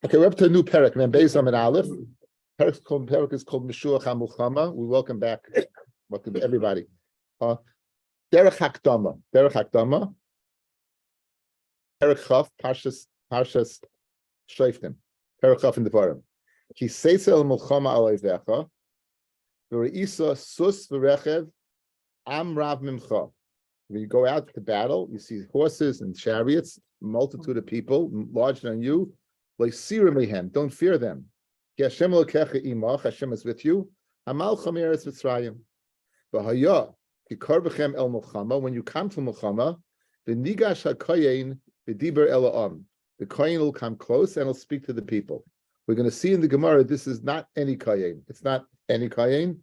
Okay, we're up to a new parak, man. Based on an aleph. Parak is called Meshuach HaMulchama. We welcome back everybody. Derech Hakdama. Parak Chaf, Parshas Shoftim. Parak Chaf in the Devarim. Ki seitzel Mulchama aleivecha, v'reisa sus v'rechev am rav mimcha. When you go out to battle, you see horses and chariots, multitude of people larger than you. Like Sirimihem, don't fear them. Hashem Elokecha imach, Hashem is with you. Amal Chameres Mitzrayim. V'haya kikar b'chem el Mulchama. When you come to Mulchama, the nigash hakoyin v'diber ela'am. The koyin will come close and will speak to the people. We're going to see in the Gemara, this is not any koyin. It's not any koyin.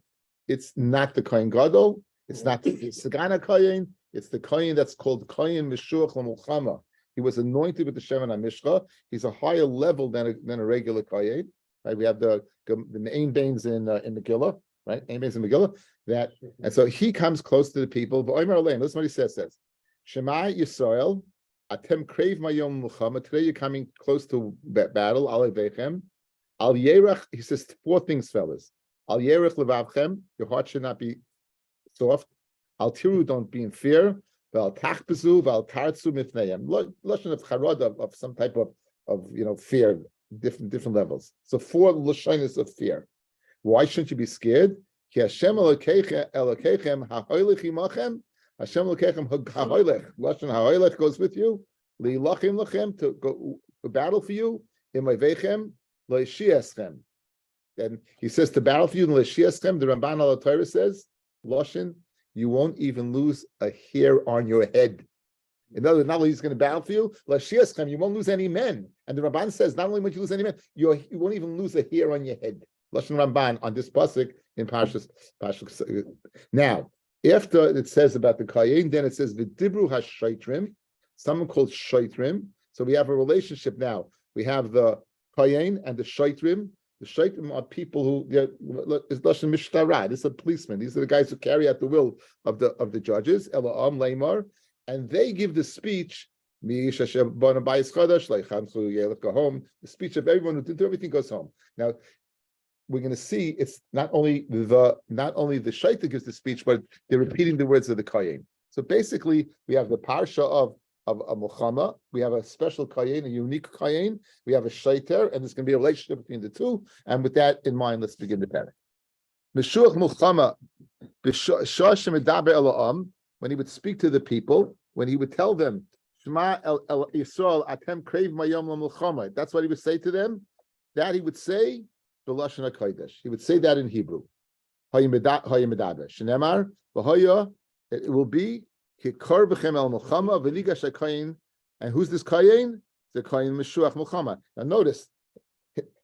It's not the koyin gadol. It's not the Sagana koyin. It's the koyin that's called koyin Meshuach LaMulchama. He was anointed with the Shemen HaMishcha. He's a higher level than a regular koyin. Right? We have the Ein Bains in Megillah, right? Ein Bains in Megillah. And so he comes close to the people. But Omer Alein, listen what he says. Shema Yisrael, Atem Krev Mayom Mulchama. Today you're coming close to battle. Al Veichem. Al Yerach. He says 4 things, fellas. Al Yerach Levavchem. Your heart should not be soft. Al Tiru, don't be in fear. Val Tachbezu, Val Tartzu Mifneim. Lashon of charad of some type of fear, different levels. So 4 lashonos of fear. Why shouldn't you be scared? Ki Hashem Elokechem hahoylech imachem. Hashem Elokechem hahoylech. Lashon hahoylech goes with you. Liilachim lachem, to go to battle for you. Imayvechem loishiaschem. Then he says to battle for you. Loishiaschem. The Ramban al Torah says, Lashon, you won't even lose a hair on your head. In other words, not only he's going to battle for you, Lashiaschem, you won't lose any men. And the Ramban says, not only won't you lose any men, you won't even lose a hair on your head. Lashon Ramban on this pasuk in Parshas. Now, after it says about the Kayin, then it says the Dibru HaShaitrim, someone called Shaitrim. So we have a relationship now. We have the Kayin and the Shaitrim. The Shaitrim are people who is Lashon Mishtara. This is a policeman. These are the guys who carry out the will of the judges. Ela'am Leimar, and they give the speech. The speech of everyone who did everything goes home. Now we're going to see it's not only the Shaitim gives the speech, but they're repeating the words of the Kayin. So basically, we have the parsha of Mulchama, we have a special kayin, a unique kayin, we have a shaiter, and there's going to be a relationship between the two. And with that in mind, let's begin the parak. Meshuach Mulchama, when he would speak to the people, when he would tell them, Shema el Yisrael, Atem Krev Mayom LaMulchama. That's what he would say to them. That he would say the Lashon HaKodesh. He would say that in Hebrew. Shnemar, it will be. And who's this kayin? The kayin Meshuach Mulchama. Now notice,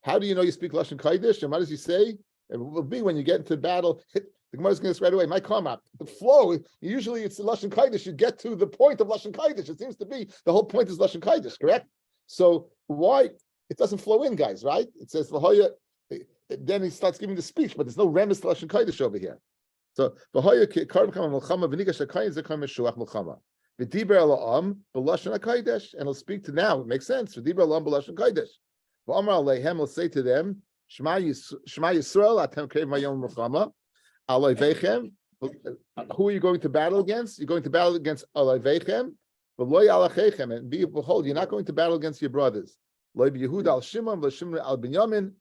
how do you know you speak Lashon Kodesh? And what does he say? It will be when you get into battle. The Gemara is going to say right away. My comment, the flow. Usually it's Lashon Kodesh. You get to the point of Lashon Kodesh. It seems to be the whole point is Lashon Kodesh, correct? So why it doesn't flow in, guys? Right? It says V'hoya. Then he starts giving the speech, but there's no remes to Lashon Kodesh over here. So v'hoya karb'chem Mulchama v'nigash hakayin zekar Meshuach Mulchama v'diber ela'am b'lashon hakodesh, and he'll speak to now. It makes sense. V'diber ela'am b'lashon kodesh. V'amar aleihem, he'll say to them, Shema Yisrael atem krev mayom Mulchama alei veichem. Who are you going to battle against? You're going to battle against alei veichem v'loy alachechem, and behold, you're not going to battle against your brothers. Loy b'Yehuda al Shimon v'Shimon al Binyamin.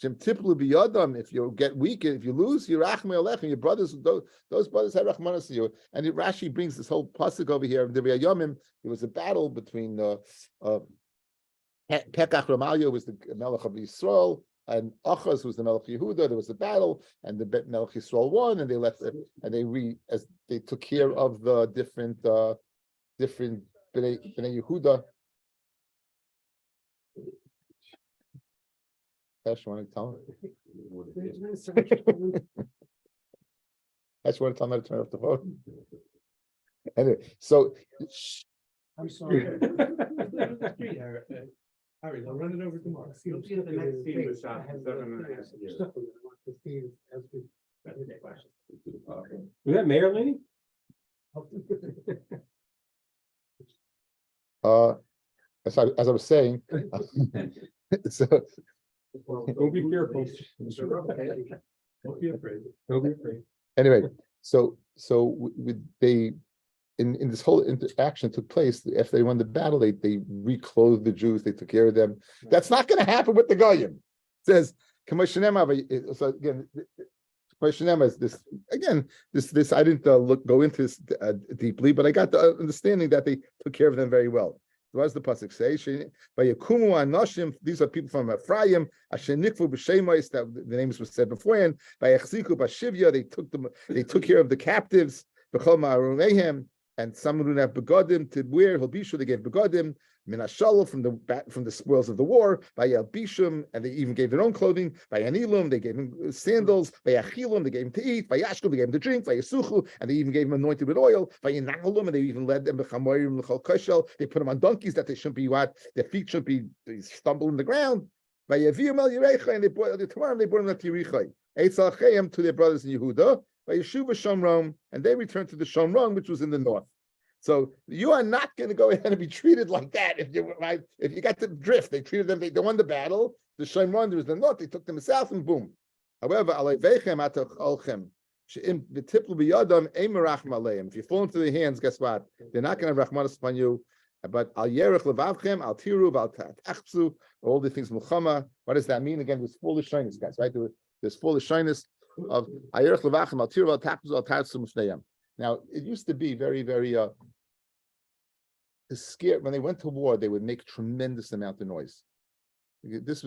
If you get weak, if you lose, you're your brothers. Those brothers have rachmanas to you. And Rashi brings this whole pasuk over here. There was a battle between Pekach Ramalia was the Melech of Yisrael, and Achaz was the Melech Yehuda. There was a battle, and the Melech Yisrael won, and they left it, and they took care of the different Bnei Yehuda. I just want to tell him. I just want to tell him how to turn off the phone. Anyway, so I'm sorry. Harry, they'll run it over tomorrow. You'll see the next thing. Was that Mayor Lady? As I was saying, So Don't be fearful. Don't be afraid. Don't be afraid. anyway, so they in this whole interaction took place after they won the battle. They reclothed the Jews. They took care of them. That's not going to happen with the Goyim. It says, so again, is this again? This I didn't go into this deeply, but I got the understanding that they took care of them very well. What does the pasuk say? By Yakumu Anoshim, these are people from Ephraim. Asher Nikvu b'Shemais, that the names were said beforehand. By Echziku b'Shivya, they took care of the captives. B'Chol Ma'arumehem, and some who didn't have begodim to wear. Hilbishu, they gave begodim. Min Hashalom, from the spoils of the war. By Yelbishum, and they even gave their own clothing. By Anilum, they gave him sandals. By Achilum, they gave him to eat. By Yashku, they gave him to drink. By Yasuchu, and they even gave him anointed with oil. By Yinalum, and they even led them b'chamorim l'chol koshel. They put them on donkeys that they shouldn't be their feet shouldn't be stumble in the ground. By Yavim el Yerecha, and they brought them to Yerichai. Eitz alcheim, to their brothers in Yehuda. By Yeshuva Shomron, and they returned to the Shomron, which was in the north. So you are not going to go ahead and be treated like that if you got the drift. They treated them. They won the battle. The Shomron, there was the north. They took them south, and boom. However, if you fall into their hands, guess what? They're not going to have rachmanas upon you. But al yerech levavchem, al tiru, al tachpsu, all the things mulchama. What does that mean? Again, there's foolish shyness, guys. Right? There's foolish shyness of al yerech levavchem, al tiru, al tachpsu, al tachpsu mufneyam. Now, it used to be very, very scared. When they went to war, they would make tremendous amount of noise. These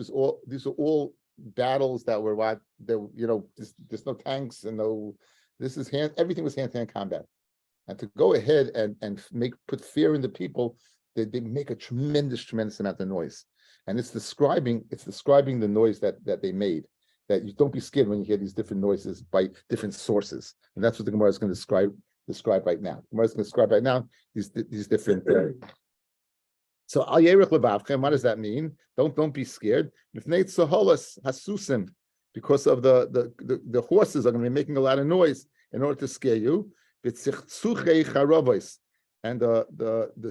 are all battles that were there's no tanks and no. Everything was hand-to-hand combat, and to go ahead and put fear in the people, they make a tremendous amount of noise, and it's describing the noise that they made. That you don't be scared when you hear these different noises by different sources, and that's what the Gemara is going to describe right now. The Gemara is going to describe right now these different. So al yerech levavchem, what does that mean? Don't be scared. Mifnei tzoholas hasusim, because of the horses are going to be making a lot of noise in order to scare you. V'tzichzuchei charavos, and the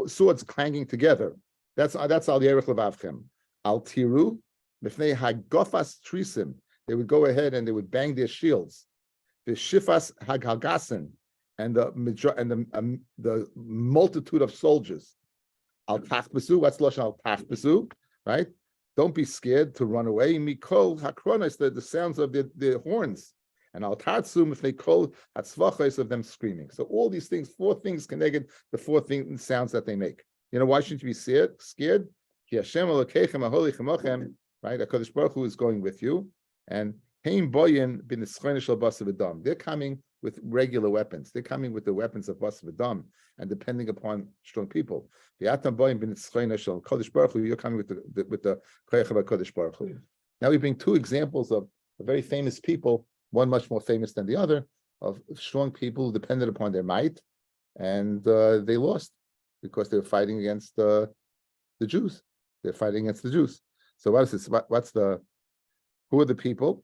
swords clanging together. That's al yerech levavchem. Al tiru. Mifnei hagofas trisim, they would go ahead and they would bang their shields. The shifas haghagasin, and the multitude of soldiers. Al tachbesu, what's lashon al tachbesu, right? Don't be scared to run away. Mikol hakronos, the sounds of the horns, and al tatsu mifnei kol hatzvachos, of them screaming. So all these things, 4 things connected, the 4 things sounds that they make. Why shouldn't you be scared? Ki Hashem Elokeichem aholi chemochem. Right, HaKadosh Baruch Hu is going with you, and Hein Boyin bin Ischrenish Basav Adam. They're coming with regular weapons. They're coming with the weapons of Basav Adam, and depending upon strong people. The Atam Boyin bin Ischrenish Kadosh Baruch Hu. You're coming with the Koyach of HaKadosh Baruch Hu. Now we bring 2 examples of very famous people, one much more famous than the other, of strong people who depended upon their might, and they lost because they were fighting against the Jews. They're fighting against the Jews. So what is this? Who are the people?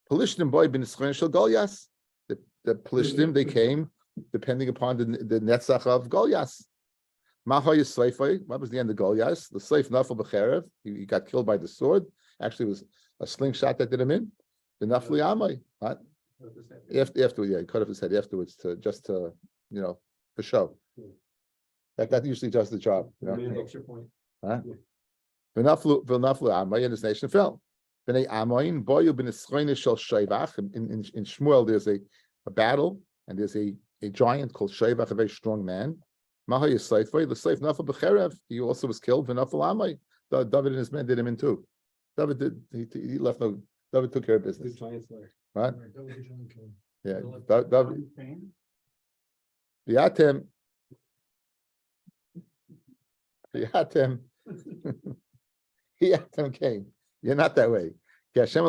Pelishtim boy bin Ischrenish Goliath. The Pelishtim, they came depending upon the netzach of Goliath. Mahoy Sleifay. What was the end of Goliath? The Sleif Nafal B'cherev. He got killed by the sword. Actually, it was a slingshot that did him in. The Nafli Amay. What? Afterwards, he cut off his head afterwards for show. That usually does the job. Huh? V'naflu Amay, and his nation fell. B'nei Amoin, boyu b'nei Ischrenish shel Shevach. In Shmuel, there's a battle, and there's a giant called Shevach, a very strong man. Maha Yisleifay, the slave Nafal B'cherev, he also was killed. V'nafal Amay, David and his men did him in too. David took care of business. Right? Yeah, David. V'yatem. Yatem came. You're not that way. What's the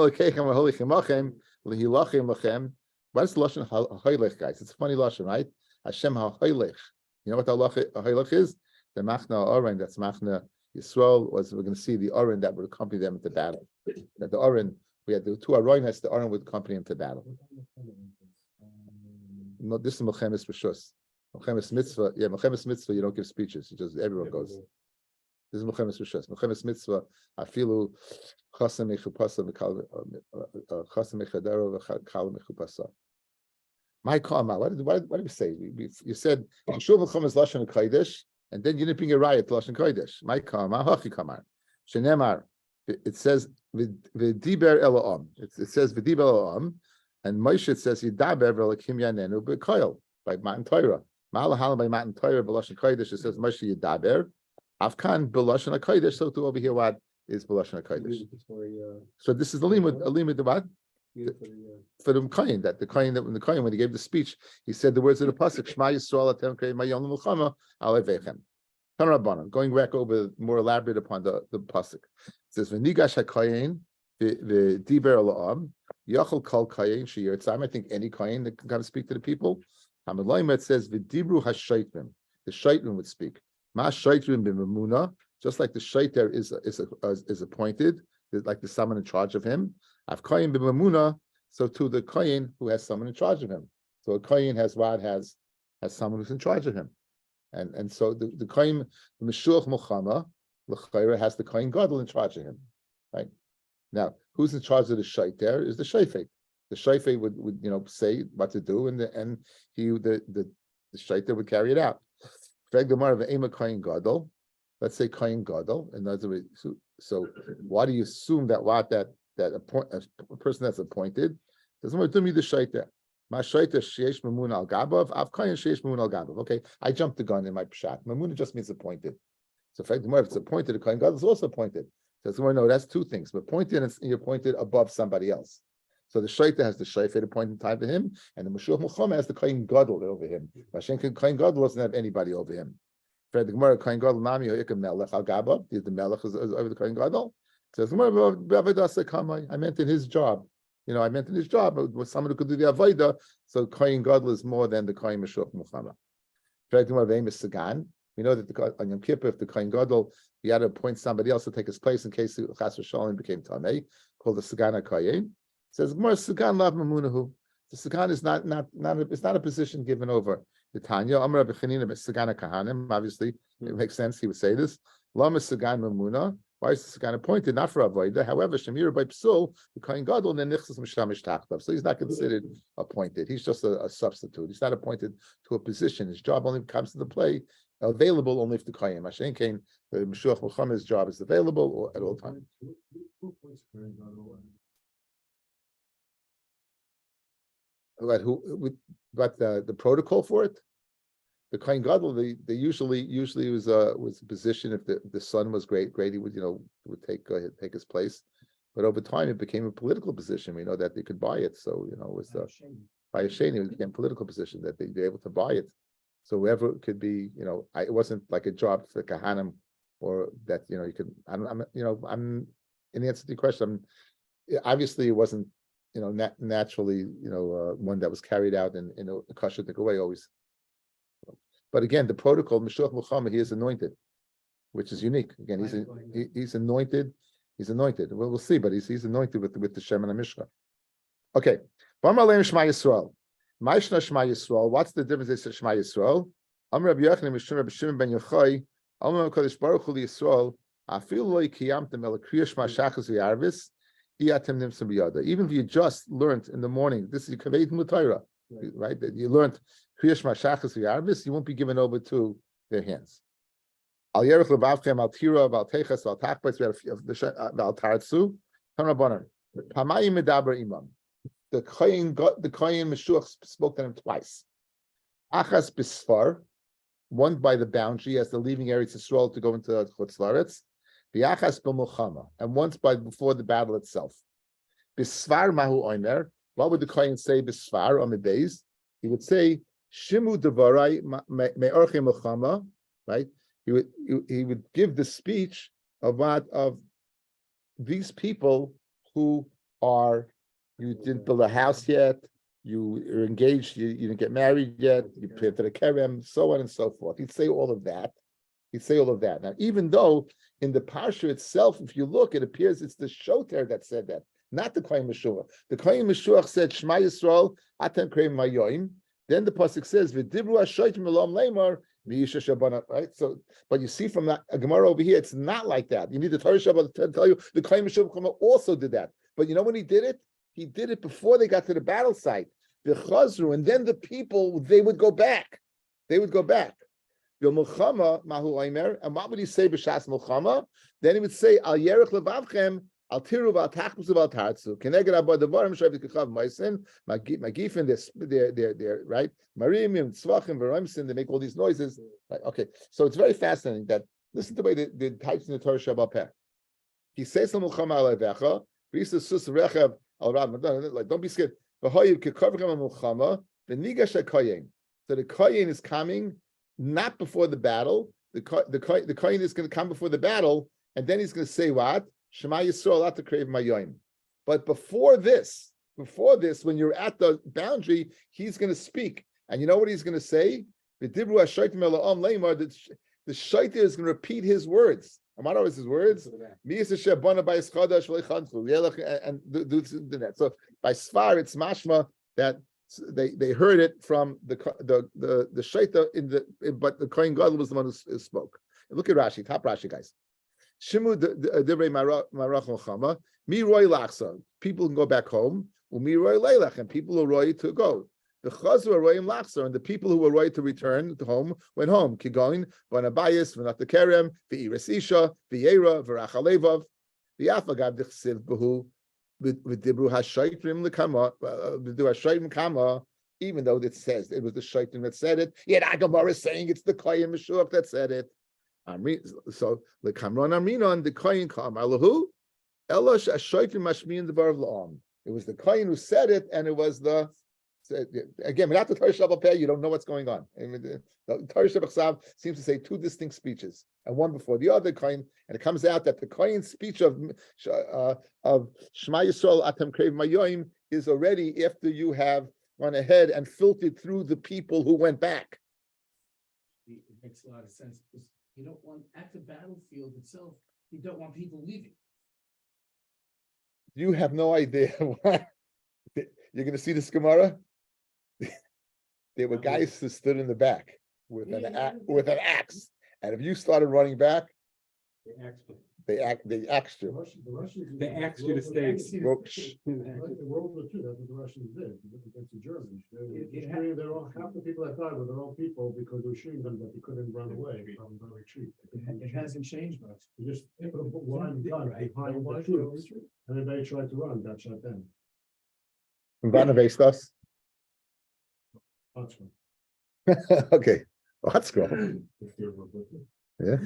lashon haylech, guys? It's a funny lashon, right? Hashem haylech. You know what the haylech is? The machna oren. That's machna Yisrael. We're going to see the oren that would accompany them into battle. That the oren, we had the 2 aroinas. The oren would accompany them to battle. No, this is Melchemes Rishus. Melchemes Mitzvah. Yeah, Melchemes Mitzvah. You don't give speeches. You just everyone goes. This is Mechemes Rishos. Mechemes Mitzvah. Afilu Chasam Mechupasa Chasam Mechadaro V'Kal Mechupasa. My karma. What did we say? You said Shuv Mechemes Lashon Kodesh, and then you didn't bring a riot to Lashon Kodesh. My karma. Hachi Kamar. Shenemar. It says V'Diber Eloam. It says V'Diber Eloam, and Moshe it says Yidaber V'Elakim Yanenu B'Koil by Matan Torah. Ma'alahala by Matan Torah B'Lashon Kodesh. It says Moshe Yidaber. Afkan B'Lashon Kodesh. So to over here, what is B'Lashon Kodesh? So this is the limud. A limud of what? For the Kohen, that the Kohen when he gave the speech, he said the words of the pasuk Shema Yisrael Atem Krei Mayom L'Milchama Alevechem. Going back over more elaborate upon the pasuk. It says V'nigash HaKohen V'diber La'am Yachol Kol Kohen She'yirtzam. I think any Kohen that can come speak to the people. Hamalayim it says V'dibru HaShaitrim. The Shaitrim would speak. Ma Shaitrim b'Memuna. Just like the Shaiter is appointed, like the someone in charge of him. Av Kohen b'Memuna. So to the Kohen who has someone in charge of him. So a Kohen has someone who's in charge of him. And so the Kohen, the Meshuach Mulchama, L'chayra has the Kohen Gadol in charge of him. Right? Now, who's in charge of the Shaiter is the Shafet. The Shafet would say what to do, and the Shaiter would carry it out. Kohen Gadol. Let's say Kohen Gadol. In other words, so why do you assume that a person that's appointed doesn't want to do me the Shaiter? My Shaiter sheyesh mamun al gabav, av Kohen sheyesh mamun al gabav. Okay, I jumped the gun in my pshat. Mamun just means appointed. So in fact, the more if it's appointed, the Kohen Gadol is also appointed. So no, that's two things. But appointed, and you're appointed above somebody else. So the Shaiter has the Shafet appointed time to him, and the Meshuach Mulchama has the Kohen Gadol over him. Vashen Kohen Gadol doesn't have anybody over him. The Gemara Kohen Gadol Nami Hoikim Melech Al Gabav. The Melech is over the Kohen Gadol. Says I meant in his job. I meant in his job. It was someone who could do the Avodah. So Kohen Gadol is more than the Kohen Meshuach Mulchama. We know that on Yom Kippur, if the Kohen Gadol, he had to appoint somebody else to take his place in case Chas v'Shalom became Tamei, called the Sagan HaKohen. It says Gemara Sagan Lav Mamunahu. The Sagan is not a position given over. The Tanya Amar B'Chanina Sagan HaKahanim. Obviously, it makes sense. He would say this. Lama Sagan Mamuna. Why is the Sagan appointed? Not for Avodah. However, Shemira by Psul, the Kohen Gadol, and then Nichsas Mishamish Tachtav. So he's not considered appointed. He's just a substitute. He's not appointed to a position. His job only comes into play, available only if the Kohen. Mashen came, the Meshuach Mulchama's job is available or at all times. But the protocol for it? The Kohen Gadol, they usually was a position. If the son was great, he would take his place. But over time, it became a political position. We know that they could buy it. So it was by a sheni, it became a political position that they'd be able to buy it. So whoever it could be, it wasn't like a job for the Kahanim, or that you could. I'm in answer to the question. Obviously, it wasn't naturally one that was carried out in a kosher way always. But again, the protocol, Meshuach Mulchama, he is anointed, which is unique. Again, he's anointed. He's anointed. Well, we'll see, but he's anointed with the Shem and the Mishra. Okay. Shema Yisrael. Ma'ishna Shema Yisrael. What's the difference? They say Shema Yisrael. Amar Rabbi Yochanan Mishum Rabbi Shimon ben Yochai. Amar Kodesh Baruch Hu Yisrael. Afil lo kiyamtem el kriya Shema Shachas v'Arvis. Iatem nimsum biyada. Even if you just learned in the morning, this is Kaveitim L'Torah, right? That you learned Kriya Shema Shachas v'Arvis, you won't be given over to their hands. Al Yerech Levavchem Al Tira Al Techas Al Tachbais Al Taratsu. Tanrabanan. Pamayim Medaber Imam. The Kohen Meshuach spoke to them twice. Achas Bisfar, one by the boundary as they're leaving Eretz Yisrael to go into Chutz La'aretz. The Achas B'Mulchama, and once before the battle itself. Bisfar Mahu Omer. What would the Kohen say? Bisfar on the days, he would say Shimu Devarai Me'orche Mulchama. Right? He would give the speech of these people who are. You didn't build a house yet. You are engaged. You didn't get married yet. You planted a kerem, so on and so forth. He'd say all of that. Now, even though in the parsha itself, if you look, it appears it's the Shoter that said that, not the Kohen Meshuach. The Kohen Meshuach said, Shema Yisrael, Atem Kreim Mayoim. Then the pasuk says, V'dibru Hashoytim Elam Leimar, Right? So, but you see from that a Gemara over here, it's not like that. You need the Torah Shabbat to tell you the Kohen Meshuvah also did that. But you know when he did it? He did it before they got to the battle site. The Chazru, and then the people, they would go back. They would go back. And what would he say b'shas Milchama? Then he would say, Al Yerech Levavchem, Al Tiru Val Tachmus Val Tartzu. Keneged Abba Devarim Shav Kikav Meisin, Magifin, they're right. Marimim, Tzvachim, Verimsin, they make all these noises. Right, okay, so it's very fascinating that listen to the way the types in the Torah Shabbat Peh. He says to Milchama Al Avecha, Risa Sus Rechav Al Rab. Like, don't be scared. V'hoyu Kikavchem Al Milchama, the Nigash HaKoyin. So the Koyin is coming not before the battle. The Koyin is going to come before the battle, and then he's going to say what? Shema Yisrael at the Krave Mayoim. But before this, when you're at the boundary, he's going to speak. And you know what he's going to say? The Shaita is going to repeat his words. And what are his words? And do that. So by Sfar, it's mashma that they heard it from the Shaita but the Kohen Gadol was the one who spoke. Look at Rashi, top Rashi, guys. Shimu divrei marach milchama mi roy lachsa. People can go back home. Umi roy leilach, and people are roy to go. The chazru are royim lachsa, and the people who were roy to return to home went home. Kigoin v'nabayis v'nat kerem v'iras isha v'yera v'rachalevav v'yafagav dichsiv b'hu v'dibru hashaytrim lekama v'du hashaytrim kama. Even though it says it was the shaytrim that said it, yet Agamar is saying it's the Kohen Meshuvah that said it. So the Kamron Aminon, the Kohen Kamalahu, Elosh Ashaytim Mashmiin the Bar of Laom. It was the Kohen who said it, and it was the again without the Torah Shabbat Peh, you don't know what's going on. I mean, the Torah Shabbat Sav seems to say two distinct speeches, and one before the other Kohen, and it comes out that the Kohen's speech of Shema Yisrael Atem Krev Mayoim is already after you have gone ahead and filtered through the people who went back. It makes a lot of sense because you don't want at the battlefield itself. You don't want people leaving. You have no idea what you're going to see this Gemara. There were guys who stood in the back with an axe, and if you started running back, they axed you. They asked you to stay. Well, World War II, that's what the Russians did against the Germans. They're all half the people that died were their own people because they were shooting them that they couldn't run away from the retreat. It hasn't changed much. You just put a line behind the troops, and if they tried to run, got shot down. Vanavestas. That's one. Okay, well, that's cool. Yeah.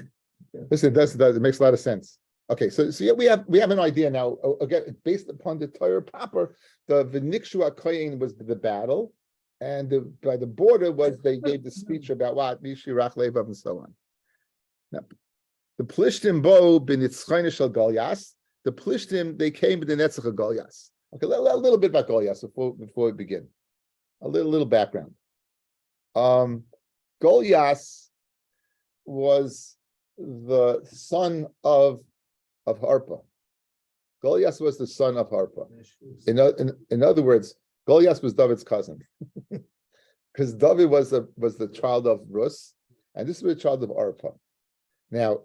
Listen, it makes a lot of sense. Okay, so yeah, we have an idea now. Again, based upon the Torah proper, the V'nikshu HaKoyin was the battle, and by the border was they gave the speech about what Mishirach Levav and so on. Now, the Plishtim bo b'nitzchayne shel Goliath. The Plishtim they came with the Netzach of Goliath. Okay, a little bit about Goliath before we begin. A little background. Goliath was the son of Harpa. Goliath was the son of Harpa. In other words, Goliath was David's cousin, because David was the child of Rus, and this was the child of Arpa. Now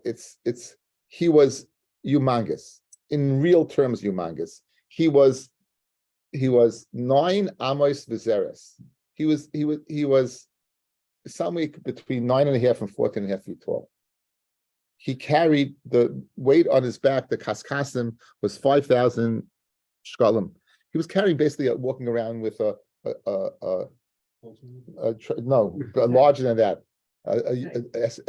he was humongous, in real terms humongous. He was 9 amos v'zeres. He was somewhere between 9.5 and 14.5 feet tall. He carried the weight on his back. The kaskasim was 5,000 shkalim. He was carrying basically walking around with larger than that, a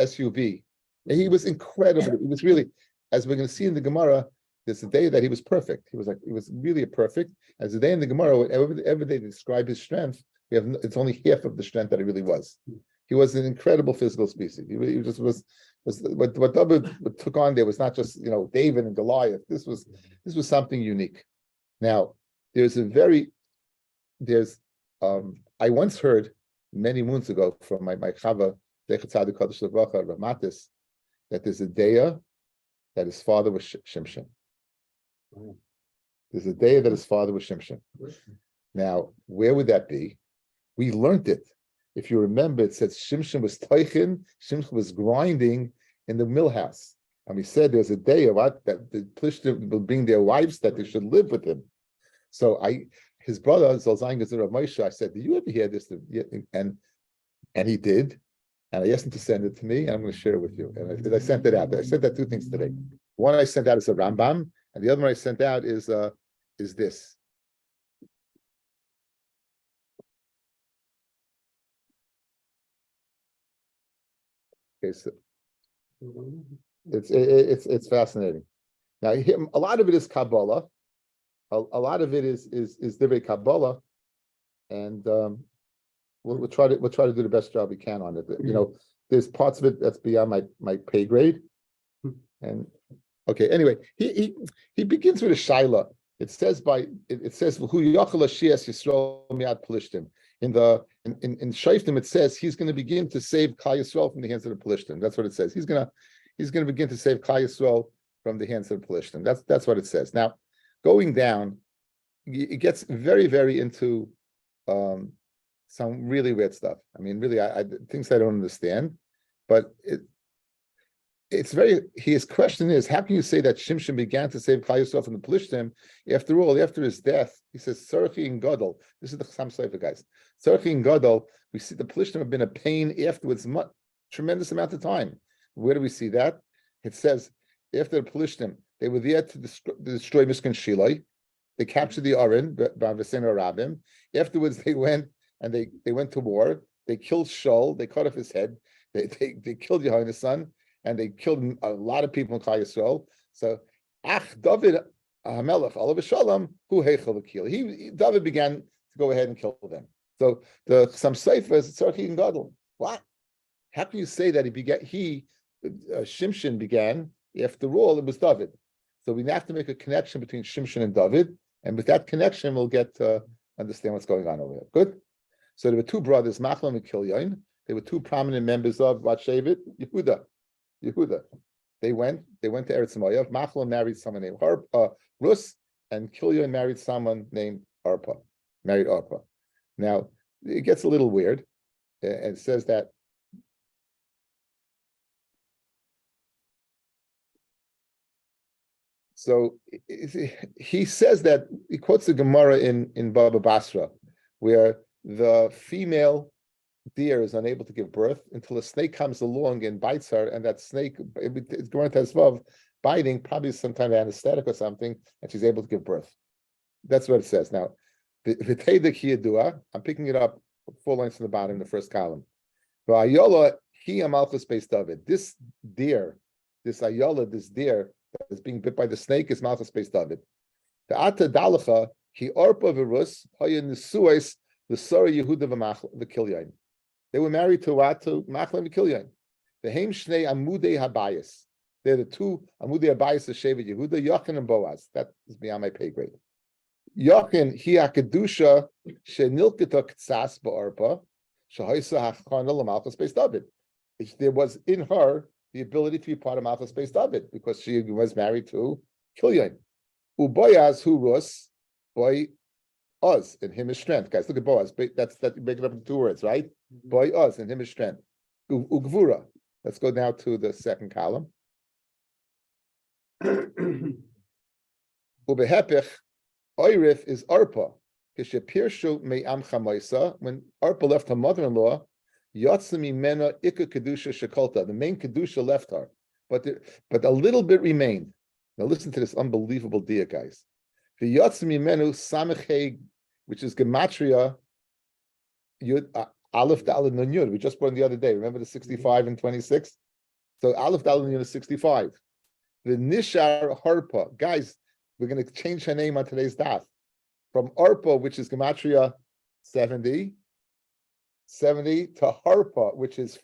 SUV. And he was incredible. He was really, as we're going to see in the Gemara, there's a day that he was perfect. He was really a perfect. As a day in the Gemara, whenever they describe his strength, it's only half of the strength that he really was. He was an incredible physical species. He just was what David took on there was not just David and Goliath. This was something unique. Now I once heard many moons ago from my Chava Ramatis that there's a daya that his father was Shimshon. There's a daya that his father was Shimshon. Now where would that be? We learned it if you remember, it said Shimshon was toichin, Shimshon was grinding in the mill house. And we said there's a day of what that the Plishtim will bring their wives that they should live with him. So his brother Zalzayin Gezerah Moshe, I said, "Do you ever hear this?" And he did, and I asked him to send it to me, and I'm going to share it with you. And I sent it out. I sent out two things today. One I sent out is a Rambam, and the other one I sent out is this. Okay, so it's fascinating. Now, a lot of it is Kabbalah. A lot of it is Divrei Kabbalah, and we'll try to do the best job we can on it. You know, there's parts of it that's beyond my pay grade. And okay, anyway, he begins with a shaila. It says who yachal shias Yisrael miad Plishtim. In Shoftim it says he's going to begin to save Klal Yisrael from the hands of the Plishtim. That's what it says. He's going to begin to save Klal Yisrael from the hands of the Plishtim. That's what it says. Now, going down, it gets very, very into some really weird stuff. I mean, really, I things I don't understand, but it's very. His question is, how can you say that Shimshon began to save Klal Yisrael from the Plishtim? After all, after his death, he says, Tzarchi and Gadol. This is the Chasam Sofer, guys. Tzarchi and Gadol. We see the Plishtim have been a pain afterwards, tremendous amount of time. Where do we see that? It says after the Plishtim, they were there to destroy Mishkan Shilai. They captured the Aron, Bavasena Rabim. Afterwards, they went and they went to war. They killed Shaul. They cut off his head. They killed Yehoiana's son, and they killed a lot of people in Klal Yisrael. So, David Hamelech Alav Shalom, who heichel v'kil. David began to go ahead and kill them. So the Chasam Sofer is Tzarchi and Gadol. What? How can you say that Shimshon began? After all, it was David. So we have to make a connection between Shimshon and David, and with that connection, we'll get to understand what's going on over here. Good. So there were two brothers, Machlon and Kilyon. They were two prominent members of what Shevet? Yehuda. They went to Eretz Moav. Machlon married someone named Rus, and Kilyon married someone named Arpa. Now it gets a little weird. It says that. So he says that he quotes the Gemara in Baba Basra, where the female deer is unable to give birth until a snake comes along and bites her, and that snake, it's going to Tesvav, biting, probably some kind of anesthetic or something, and she's able to give birth. That's what it says. Now, the V'teidik Hiyadua, I'm picking it up 4 lines from the bottom in the first column. V'ayola hi amalchus beis David. This deer that is being bit by the snake is Malchus Beis David. The Ata Dalacha, he Orpa Virus, Haya Nisuais, the Sora Yehuda V'Kilyon. They were married to what? To Machlon and V'Kilyon. The Heim Shnei Amudei Habayis. They're the two Amudei Habayis of Shevet Yehuda, Yachin and Boaz. That is beyond my pay grade. Yachin, he HaKedusha, Shenilketa Ktsas Ba'orpa, Shahaisa HaChana L'Malchus Beis David. There was in her the ability to be part of Malchus Beis David because she was married to Kilyon. Uboyaz who Rus, boy Uz, and him is strength. Guys, look at Boaz. That's make it up in 2 words, right? Boy Uz, and him is strength. Ugvura. Let's go now to the second column. Ubehepich, Oirif is Arpa. Kishepirshu me amcha moisa. When Arpa left her mother-in-law, Yatsami Mena Ika Kedusha Shekolta. The main Kedusha left her, but a little bit remained. Now listen to this unbelievable deal, guys. The Yatsami Menu Samecheg, which is Gematria Yud Aleph Daled Nun Yud. We just brought in the other day. Remember the 65 and 26? So Aleph Daled Nun Yud is 65. The Nishar Harpa. Guys, we're going to change her name on today's daf. From Arpa, which is Gematria 70 to Harpa, which is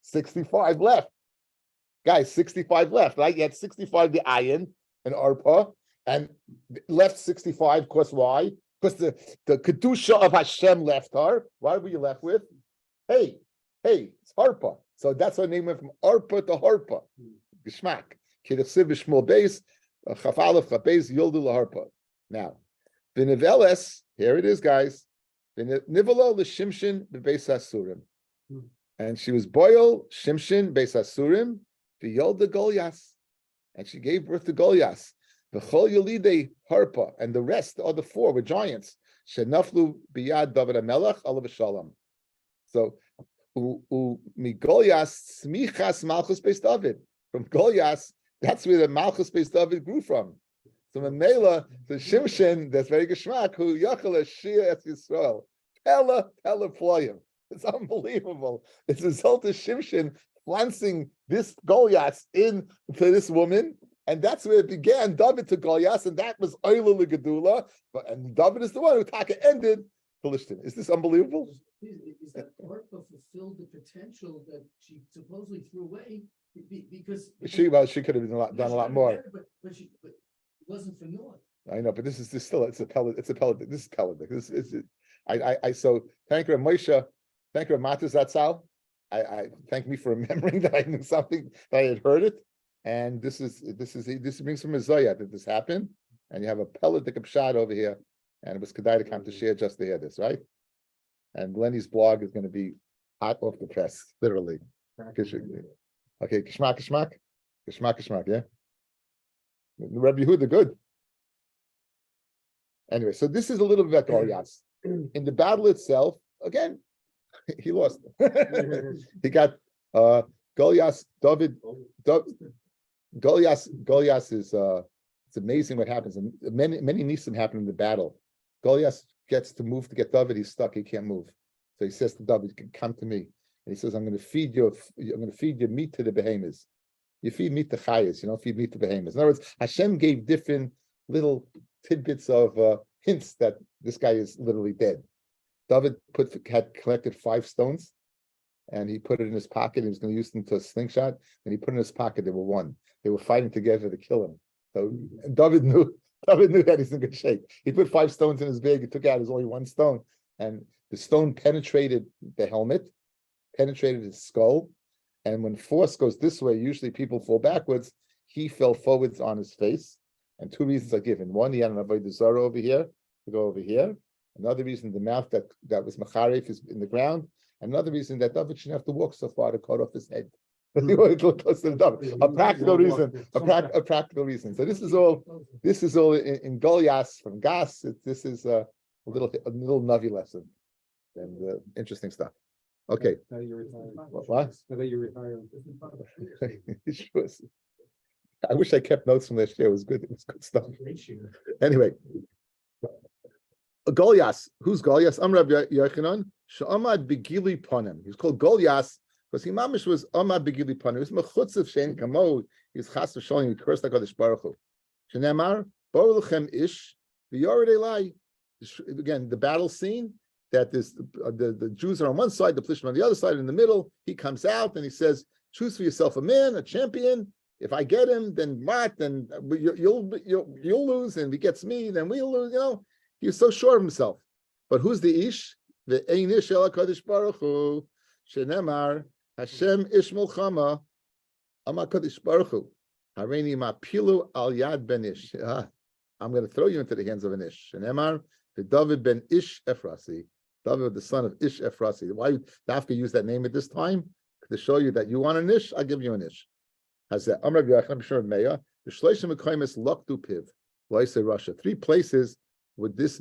65 left. Guys, 65 left, right? You had 65 the Ayin and Arpa, and left 65, because why? Because the Kedusha of Hashem left her. What were you left with? Hey, it's Harpa. So that's our name went from Arpa to Harpa. Geshmak. Kidasiv Shmuel Beis, Chaf Aleph Chaf Beis, Yildu LaHarpa. Now, V'neveles, here it is, guys. Nivolo l'shimshin b'beis asurim, and she was boil shimshin beis asurim v'yolda Golias, and she gave birth to Golias. V'chol yolidei harpa, and the rest, all the four, were giants. Shenaflu biyad David HaMelech alav shalom. So, mi Golias smichas malchus beis David. From Golias, that's where the malchus beis David grew from. So Mamela, the Shimshin, that's very geschmack, who Yachal Shia et Yisrael. Pella Ployim. It's unbelievable. It's a result of Shimshin flancing this Goliath into this woman, and that's where it began. David to Goliath, and that was Oila L'Gedula, and David is the one who Taka ended Philistine. Is this unbelievable? Is that part of fulfilled the potential that she supposedly threw away because She could have done a lot more. But it wasn't for naught. I know, but this is still it's a pellet. This is pellet. This is so thank you, Moshe. Thank you, Matas Zatzal. I thank me for remembering that I knew something, that I had heard it, and this brings from Isaiah that this happened, and you have a pellet pshat over here, and it was Kedai to come to share just to hear this, right? And Lenny's blog is going to be hot off the press, literally. Okay, kishmak, yeah. Rabbi Yehuda, good. Anyway, so this is a little bit about Goliath. In the battle itself, again, he lost. He got Goliath. Goliath is it's amazing what happens. And many nisim happen in the battle. Goliath gets to move to get David. He's stuck. He can't move. So he says to David, "Come to me." And he says, "I'm going to feed your meat to the behemoths. You feed meat to chayas. You don't feed meat to behemoths." In other words, Hashem gave different little tidbits of hints that this guy is literally dead. David had collected 5 stones, and he put it in his pocket. He was going to use them to a slingshot, and he put it in his pocket. They were one. They were fighting together to kill him. So David knew that he's in good shape. He put 5 stones in his bag. He took out his only 1 stone, and the stone penetrated the helmet, penetrated his skull. And when force goes this way, usually people fall backwards. He fell forwards on his face. And 2 reasons are given. One, he had an avodah zarah over here to go over here. Another reason, the mouth that was macharif is in the ground. Another reason that David shouldn't have to walk so far to cut off his head. He wanted to look close to the David. A practical reason. A practical reason. So this is all in Goliath from Gas. This is a little Navi lesson and interesting stuff. Okay. Now you're retired. What? Now that you're retired. I wish I kept notes from last year. It was good. It was good stuff. Anyway, Goliath. Who's Goliath? Rabbi Yochanan. Sha'amad begili panim. He's called Goliath because he mamish was amad begili panim. He was mechutzav shein kamo. He was chas v'sholim. He cursed like Hakadosh Baruch Hu. Shenemar boru lechem ish v'yored elai. Again, the battle scene. That this the Jews are on one side, the Plishtim on the other side. In the middle, he comes out and he says, "Choose for yourself a man, a champion. If I get him, then what? Then you'll lose, and if he gets me, then we'll lose." You know, he was so sure of himself. But who's the ish? The ein ish el Hakadosh Baruch Hu, shenemar Hashem ish milchama, Amar Hakadosh Baruch Hu, hareini mapilu al yad ben ish. I'm going to throw you into the hands of an ish. Shenemar the David ben Ish Ephrasi. David, the son of Ish Ephrasi. Why Dafka use that name at this time? To show you that you want an Ish, I'll give you an Ish. Has that Amr Yacham Shem Meya, the Shleishim Mekaymis Loktu Piv, Loise Russia. 3 places with this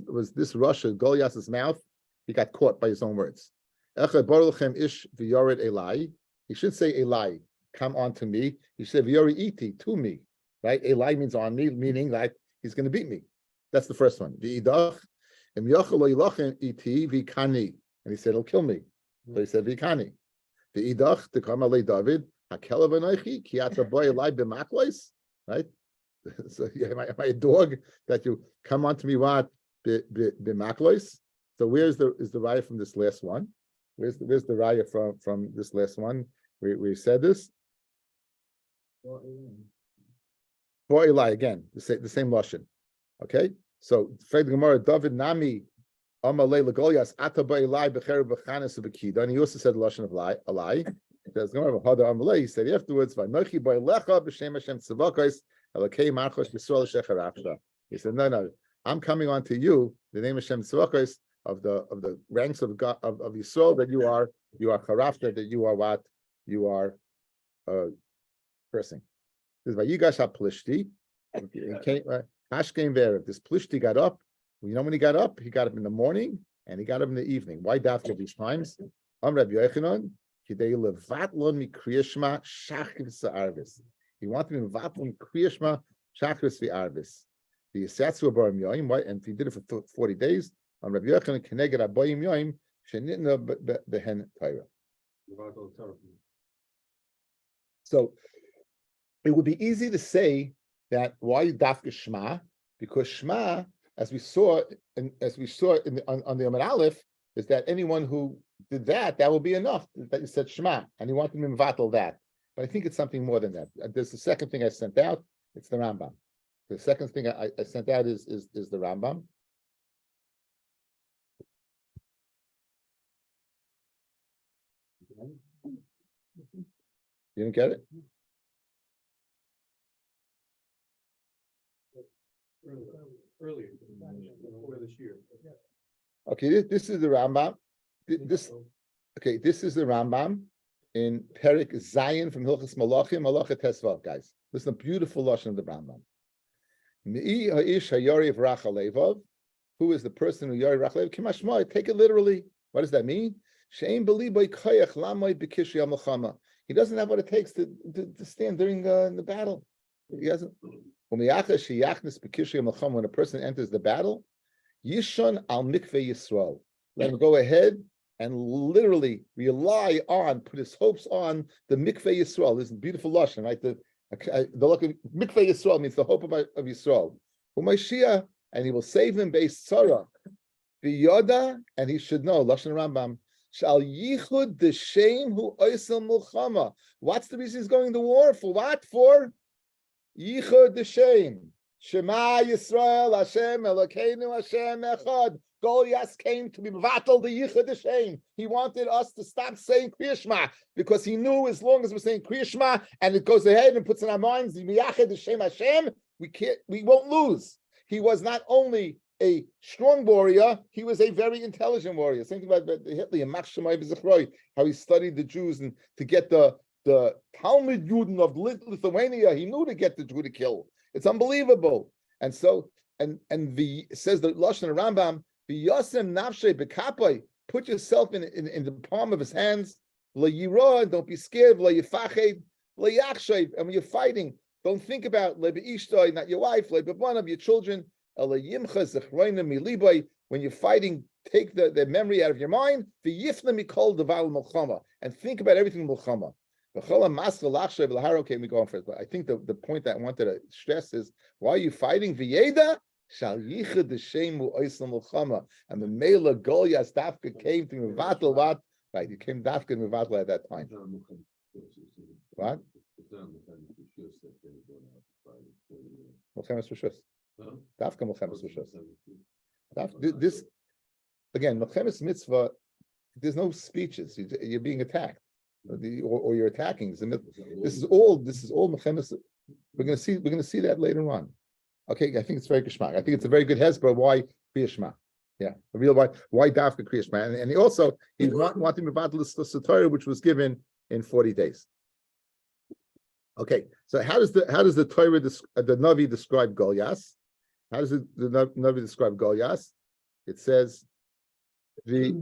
Russia, Goliath's mouth, he got caught by his own words. Echad Baruchem Ish V'yored Elai. He should say Elai, come on to me. He should say V'yori iti, to me. Right? Elai means on me, meaning that he's going to beat me. That's the first one. V'idach. And he said, "He'll kill me." So he said, "Vikani." The idach to come alei David hakelav anoichi kiata boy elai b'maklois. Right. So am I a dog that you come onto me? What b'maklois? So where's the raya from this last one? Where's the raya from this last one? We said this. Boy elai again. The same lashon. Okay. So, Fred Gemara, David Nami, Amalei Legolias, Ataba Elai, Becher Bechanis Bekida, and he also said Lashon of lie, a lie. Because Gemara Hada Amalei, he said afterwards, Vanochi Boy Lecha, B'Shem Hashem Tzavakos, Elakei Marchos Yisrael Shecher Afta. He said, no, I'm coming on to you, the name of Hashem Tzavakos, the ranks of God of Yisrael, that you are charafta, that you are what? You are cursing. This is Vayigash HaPlishti. Hashkein Verev. This Plishti got up. You know when he got up? He got up in the morning and he got up in the evening. Why dafka these times? Rabbi Yochanan, Kidei levatlon mikriyashma shachris v'arvis. He wanted to levatlon kriyashma shachris v'arvis. The Yisatzu Barim Yoim, and he did it for 40 days. On Rabbi Yochanan, Keneged Abayim Yoim, Shenitna Behen Torah. So it would be easy to say that why dafka Shema, because Shema, as we saw on the Amud Aleph, is that anyone who did that will be enough. That you said Shema, and he wanted to mevatel that. But I think it's something more than that. There's the second thing I sent out. It's the Rambam. The second thing I sent out is the Rambam. You didn't get it? Earlier this year. Okay, this is the Rambam. This is the Rambam in Perik Zion from Hilchos Malachim, Malacha Tesvav, guys. Listen, a beautiful lashon of the Rambam. Mi'i ha'ish hayari v'rach alevav. Who is the person who yari v'rach alevav? Kimashmai. Take it literally. What does that mean? She'ein b'libay koyach lamay b'kishri al-melchama. He doesn't have what it takes to stand during the battle. He doesn't. When a person enters the battle, Yishon al mikveh Yisrael. Let him go ahead and literally rely on, put his hopes on the mikveh Yisrael. This is beautiful lashon, right? The mikveh Yisrael means the hope of Yisrael. U'mashiach, and he will save him based tzara. V'yoda, and he should know lashon Rambam. Shal yichud d'shem hu oisel mulchama. What's the reason he's going to war for? What for? Yichud d'shem. Shema Yisrael Hashem Elokeinu Hashem Echad. Goliath came to be mevatel the Yichud d'shem. He wanted us to stop saying Kriya Shema because he knew as long as we're saying Kriya Shema and it goes ahead and puts in our minds the Yichud d'shem Hashem, we won't lose. He was not only a strong warrior, he was a very intelligent warrior. Same thing about Hitler and how he studied the Jews and to get the Talmud Yuden of Lithuania, he knew to get the Jew to kill. It's unbelievable. And so, and says the Lashon Rambam, v'yasem nafshei b'kapai, put yourself in the palm of his hands. L'yirah, don't be scared. L'yifached, l'yachshed. And when you're fighting, don't think about lebeishtoi, not your wife, one of your children. When you're fighting, take the memory out of your mind. And think about everything milchama. Okay, we go on first. But I think the point that I wanted to stress is, why are you fighting? V'yeda shal yichud d'shemu oisel milchama. And the Mela Goliath Dafka came to mevatel what? Right, he came Dafka mevatel at that time. What? Milchemes Rishus. Dafka Milchemes Rishus. This again, Milchemes Mitzvah. There's no speeches. You're being attacked, or you're attacking. This is all Milchemes. We're going to see that later on. Okay, I think it's very geschmack. I think it's a very good hezbollah. Why Kriya Shema? Yeah, a real why Dafka Kriya Shema, and he also he's wanting to battle the Sotah, which was given in 40 days. Okay, so how does the Torah the Navi describe Goliath? How does the Navi describe Goliath? It says the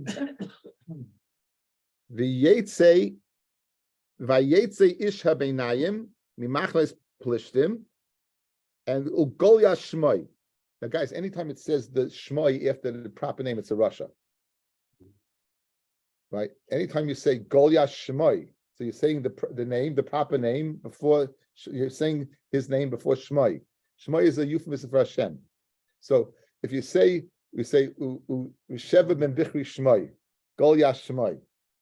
Vayetze ish habeinayim mimachles plishtim and Goliath shmoi. Now, guys, anytime it says the shmoi after the proper name, it's a Russia, right? Anytime you say Goliath shmoi, so you're saying the name, the proper name before you're saying his name before shmoi. Shmoi is a euphemism for Hashem. So if you say we say Sheva ben Bichri shmoi, Goliath shmoi.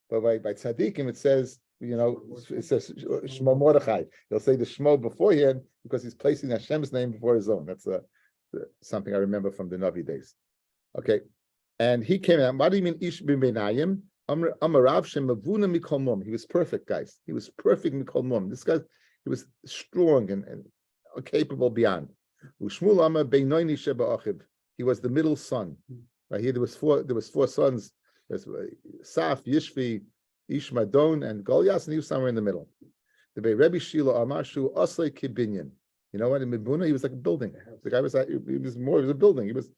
But by tzaddikim it says, it says Shmo Mordechai. They'll say the Shmo beforehand because he's placing Hashem's name before his own. That's something I remember from the Navi days. Okay, and he came out. What do you mean Ish b'meinayim? Amarav shemavuna mikol mum. He was perfect, guys. He was perfect mikol mum. This guy, he was strong and capable beyond. Ushmul amar beinoini sheba achiv. He was the middle son. Right here, there was four sons. There's Saf, Yishvi, Ishmadon, and Goliath, and he was somewhere in the middle. The Rebbe Shila Amarshu Aslay Kibinyan. You know what? In Mibuna, he was like a building. The guy was like, he was a building. He was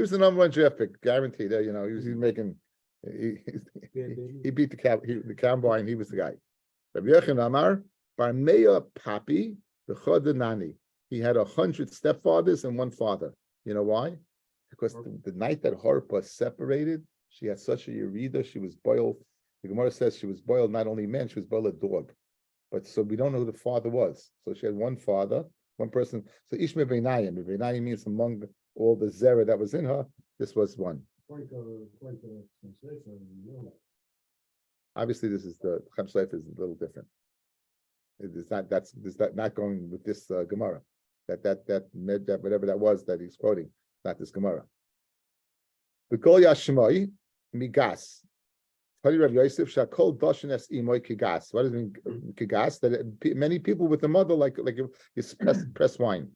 the number one draft pick, guaranteed. He was making. He beat the combine. He was the guy. Rabbi Yechon Amar Barmeya Papi Nani. He had 100 stepfathers and one father. You know why? Because the night that Harpa separated, she had such a yerida. She was boiled. The Gemara says she was boiled not only men, she was boiled a dog. But so we don't know who the father was. So she had one father, one person. So Ishme Beinayim. Beinayim means among all the zera that was in her, this was one. Obviously, this is the Chaim Shleif is a little different. It's not going with this Gemara. That whatever that was that he's quoting, not this Gemara. The Kol Yashmoi Migas. Rav Yosef Shakol Doshin Es Imoy Kigas. What does it mean Kigas? That many people with the mother like you press wine.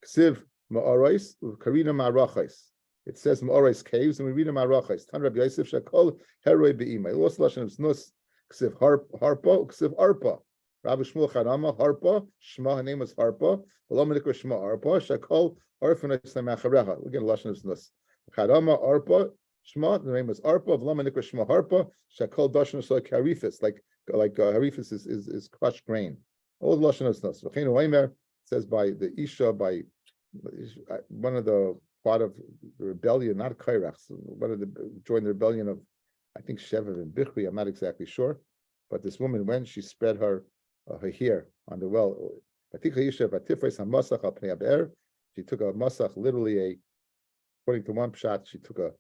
Ksiv Ma'oros Karina Ma'arachos. It says Ma'oros caves, and we read Ma'arachos. Tan Rav Yosef Shakol Heroi Be'imay. Los Lashon of Znus Ksiv Harpa Ksiv Arpa. Rabbi Shmuel Charama Harpa Shema. Her name was Harpa. V'lo Shema Arpa Shakol Arfanus Lemachareha. Look at Lashon of Znus. Charama Arpa. Shema, the name was Arpa, V'lama Nikra Shema Harpa, Shakol Dashon so harifis, like harifis is crushed grain. All the Lashon Osnos. V'cheinu Oimer says by the Isha, by one of the part of the rebellion, not Kairach, one of the joined the rebellion of, I think Shever and Bichri, I'm not exactly sure, but this woman went, she spread her hair on the well. I think Isha Vatifres HaMasach Al Pnei HaBe'er. She took a masach, literally according to one shot, she took a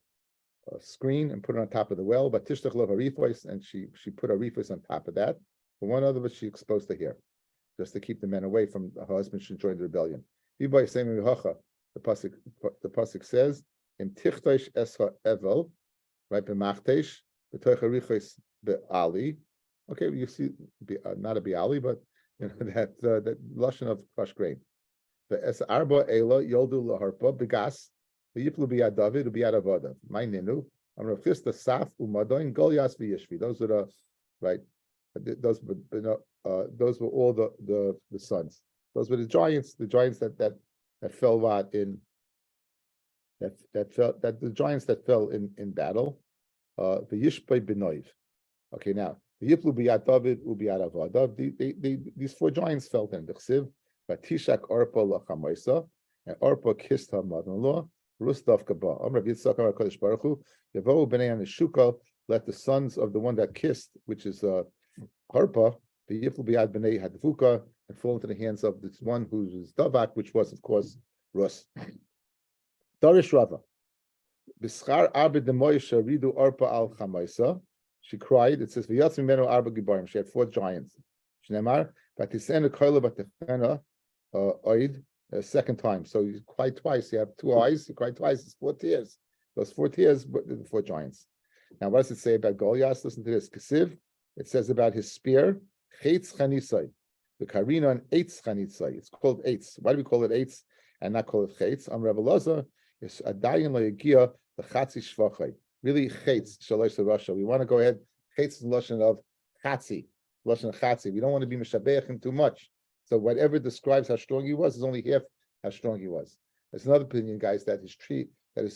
screen and put it on top of the well, but Tishtach Lov Harifos, and she put a refos on top of that. For one other, but she exposed the hair, just to keep the men away from her husband should join the rebellion. The pasuk says, "Im tichtosh esha evel, right? B'machtesh b'toich harichos be'ali." Okay, you see, not a be'ali, but you know that lashon of crushed grain. The es arba ela yoldu laharpa begas. Yiplu biyad David, biyad Avoda. My ninu. I'm Rav Chisda Saf umadoin Goliath v'Yishvi. Those are the right. Those were all the sons. Those were the giants. The giants that fell in the giants that fell in battle. V'Yishpei b'Noiv. Okay, now the Yiplu biyad David ubiyad Avoda. These four giants fell in the Chsiv. Vatishak Arpa lachamoisa, and Arpa kissed her mother-in-law. Rustav Kaba. Rabbi Yitzchak HaKadosh Baruch Hu, Yavo B'nei Anishuka, let the sons of the one that kissed, which is Harpa, the Yiflu B'yad B'nei Hadvuka, and fall into the hands of this one who was Davak, which was, of course, Rus. Darish Rava. B'schar Arba Demoisha Ridu Arpa Al Chamaisa. She cried. It says, V'yatz Mimeno Arba Gibarim. She had four giants. Shnemar, Batisena Koila Batefena Oid. A second time, so you cry twice. You have two eyes. You cry twice. It's 4 tears. Those 4 tears, the 4 giants. Now, what does it say about Goliath? Listen to this. Kesiv. It says about his spear. Cheitz chanisai. The karina on eitz chanisai. It's called eitz. Why do we call it eitz and not call it cheitz? Am Rebbe Loza is adayin loyagia the chatzi shvachai. Really cheitz shalosh Russia. We want to go ahead. Cheitz is the lashon of chatzi. Lashon of chatzi. We don't want to be mishabeach him too much. So whatever describes how strong he was is only half how strong he was. There's another opinion, guys, that his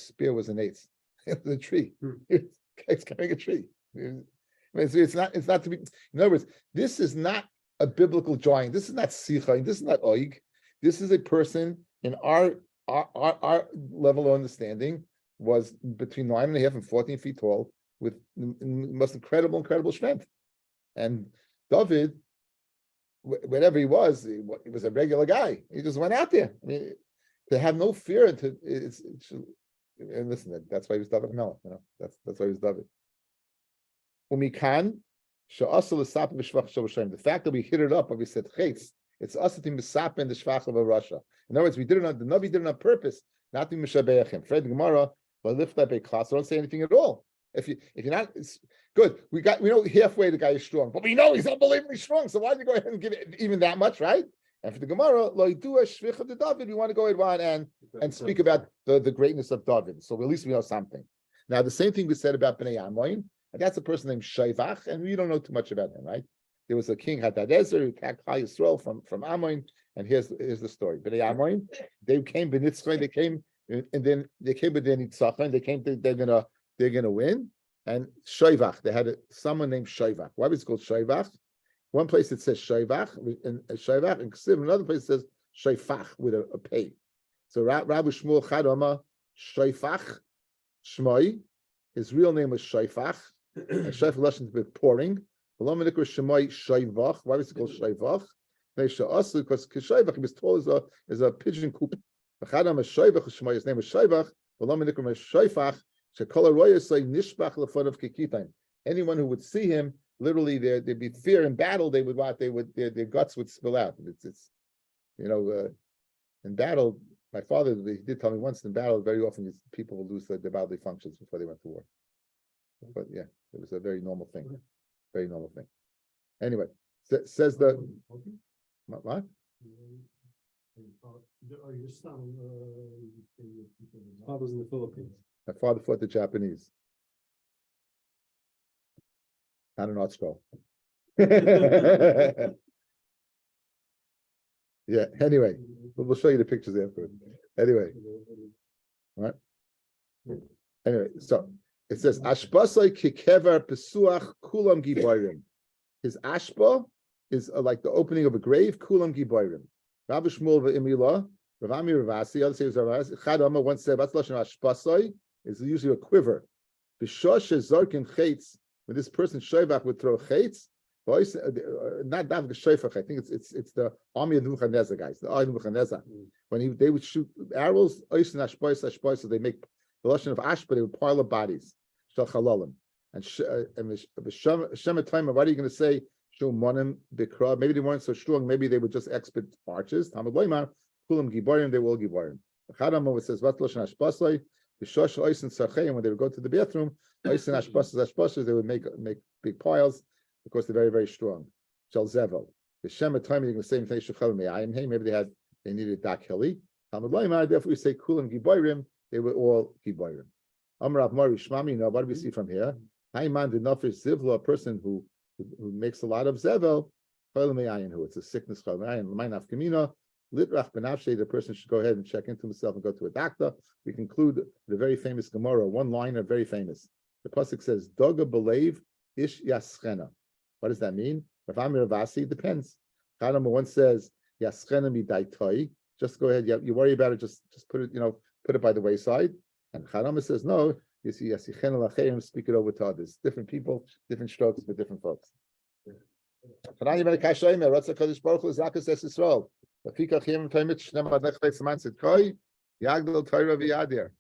spear was an eighth. The tree. It's carrying a tree. It's not to be. In other words, this is not a biblical giant. This is not sicha. This is not oig. This is a person in our level of understanding was between 9.5 and 14 feet tall with the most incredible strength. And David, wherever he was a regular guy. He just went out there. I mean, to have no fear and listen, that's why he was David Melech. You know, that's why he was David. Umikan the fact that we hit it up, and we said it's us to misap in the shvach of Russia. In other words, the Navi did it on purpose, not to mishabeach him. Fred Gemara, but lift up a class. Don't say anything at all. If you're not, it's good. We know halfway the guy is strong, but we know he's unbelievably strong. So why don't you go ahead and give it even that much, right? And for the Gemara, lo yidu shvich of the David, we want to go ahead and speak about the greatness of David. So at least we know something. Now, the same thing we said about Bnei Amoin, and that's a person named Shaivach, and we don't know too much about him, right? There was a king Hadadezer who attacked Chai Yisrael from Amoin, and here's the story. Bnei Amoin, they came Benitzvah, they came, and then they came with their Nitzachah, they came to, they're gonna win. And Shaivach, they had someone named Shaivach. Why was it called Shaivach? One place it says Shaivach, and Shaivach, and another place it says Shaifach with a pay. So Rabbi Shmuel Chadama Shaifach Shmoi, his real name was Shaifach, and Shaifach Lashon to be pouring. Why was it called Shaivach? Because Shaivach, he was tall as a pigeon coop. Chadama Shaivach Shmoi, his name was Shaivach. Shaifach. Anyone who would see him, literally, there'd be fear in battle. They would their guts would spill out. It's in battle. My father, he did tell me once, in battle, very often people will lose their bodily functions before they went to war. But yeah, it was a very normal thing. Very normal thing. Anyway, says the what? Father's in the Philippines. My father fought the Japanese. Not an art scroll. Yeah, anyway, we'll show you the pictures afterwards. Anyway, all right. Anyway, so it says Ashbasai kikever pesuach kulam gibayrim. His ashba is like the opening of a grave, kulam gibayrim. Rabbi Shmuel ve'imilah, Rav Ami Ravasi, other says Ravasi. Chadama once said, "What's lashon ashbasai?" Is usually a quiver. B'shosh zarkin chaitz. When this person Shaivach would throw chaitz, not the Shaifach. I think it's the army of Nebuchadnezzar guys. The army of Nebuchadnezzar. When they would shoot arrows, so they make the lashon of ashba. They would pile up bodies. Shal chalalim. And Shematayim. What are you going to say? Shumanim bikra. Maybe they weren't so strong. Maybe they would just expedite marches. Talmud loymar kulam gibarim. They will gibarim. Chadam says what lashon ashbasai. And when they would go to the bathroom, they would make big piles because they're very, very strong. Shal zevel. The Shema time you're going to say maybe they needed dak heli. Therefore we say kulam gibayrim, they were all gibayrim. Amrav Mari Shmami, now what do we see from here? Hayman did not fish zivla, a person who makes a lot of zevel, who it's a sickness, Litrach benafshe, the person should go ahead and check into himself and go to a doctor. We conclude the very famous Gemara, one liner, very famous. The pasuk says, "Doga belev ish yaschena." What does that mean? Rav Ami Ravasi, depends. Chadam once says, "Yaschena midaitoi." Just go ahead. You worry about it. Just put it. Put it by the wayside. And Chadam says, "No. You see, yasichena lachem. Speak it over to others. Different people, different strokes for different folks." Chanani ben Kashayim, Ratzah Kadosh Baruch Hu Zakas Es Yisrael. Rafikach Yem Toimit Shnem Adnech Veitzaman Sitkoi Yagdol Torah V'Yadir.